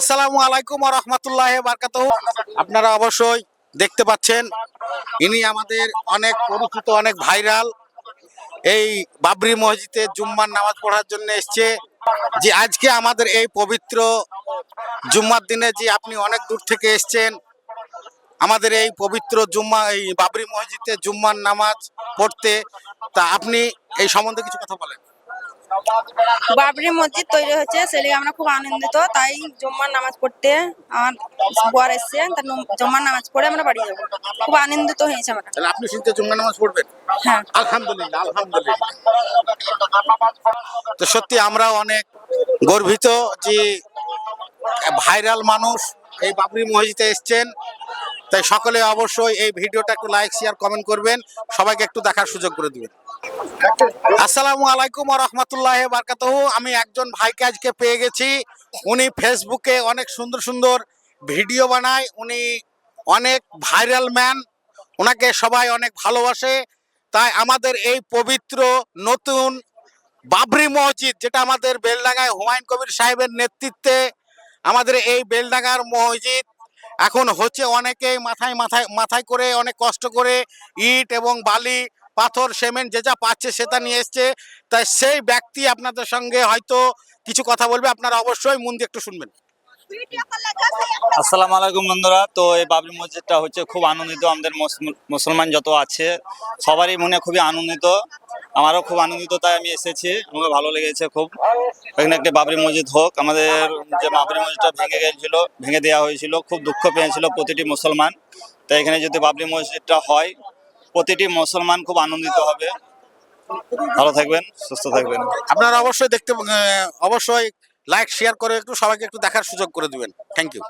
আসসালামু আলাইকুম ওয়া রাহমাতুল্লাহি ওয়া বারাকাতুহু। আপনারা অবশ্যই দেখতে পাচ্ছেন ইনি আমাদের অনেক পরিচিত, অনেক ভাইরাল। এই বাবরি মসজিদে জুম্মার নামাজ পড়ার জন্য এসছে। যে আজকে আমাদের এই পবিত্র জুম্মার দিনে যে আপনি অনেক দূর থেকে এসছেন আমাদের এই পবিত্র জুম্মা এই বাবরি মসজিদে জুম্মার নামাজ পড়তে, তা আপনি এই সম্বন্ধে কিছু কথা বলেন। বাবরি মসজিদ তৈরি হচ্ছে সেদিকে আমরা খুব আনন্দিত। তাই জুম্মার নামাজ পড়তে আমার বর এসছে, তার জুম্মার নামাজ পড়ে আমরা বাড়ি যাবো। খুব আনন্দিত হয়েছে আমরা। তাহলে আপনি শুনতে জুম্মার নামাজ পড়বেন? হ্যাঁ, আলহামদুলিল্লাহ, আলহামদুলিল্লাহ। তো সত্যি আমরা অনেক গর্বিত যে ভাইরাল মানুষ এই বাবরি মসজিদে এসছেন। তাই সকলে অবশ্যই এই ভিডিওটা একটু লাইক শেয়ার কমেন্ট করবেন, সবাইকে একটু দেখার সুযোগ করে দিবেন। আসসালামু আলাইকুম ওয়া রাহমাতুল্লাহি ওয়া বারাকাতুহু। আমি একজন ভাইকে আজকে পেয়ে গেছি। উনি ফেসবুকে অনেক সুন্দর সুন্দর ভিডিও বানায়, উনি অনেক ভাইরাল ম্যান, ওনাকে সবাই অনেক ভালোবাসে। তাই আমাদের এই পবিত্র নতুন বাবরি মসজিদ, যেটা আমাদের বেলডাঙ্গায় হুমায়ুন কবির সাহেবের নেতৃত্বে আমাদের এই বেলডাঙ্গার মসজিদ এখন হচ্ছে, অনেকেই মাথায় মাথায় মাথায় করে অনেক কষ্ট করে ইট এবং বালি পাথর সিমেন্ট যে যা পাচ্ছে সেটা নিয়ে এসছে। তাই সেই ব্যক্তি আপনাদের সঙ্গে হয়তো কিছু কথা বলবে, আপনারা অবশ্যই মন দিয়ে একটু শুনবেন। আসসালামু আলাইকুম বন্ধুরা। তো এই বাবরি মসজিদটা হচ্ছে খুব আনন্দিত, আমাদের মুসলমান যত আছে সবারই মনে খুবই আনন্দিত, আমারও খুব আনন্দিত। তাই আমি এসেছি, আমাকে ভালো লেগেছে খুব। এখানে একটা বাবরি মসজিদ হোক। আমাদের যে বাবরি মসজিদটা ভেঙে গেছিল, ভেঙে দেওয়া হয়েছিল, খুব দুঃখ পেয়েছিল প্রতিটি মুসলমান। তাই এখানে যদি বাবরি মসজিদটা হয় প্রতিটি মুসলমান খুব আনন্দিত হবে। ভালো থাকবেন, সুস্থ থাকবেন। আপনারা অবশ্যই অবশ্যই লাইক শেয়ার করে একটু সবাইকে একটু দেখার সুযোগ করে দিবেন। Thank you.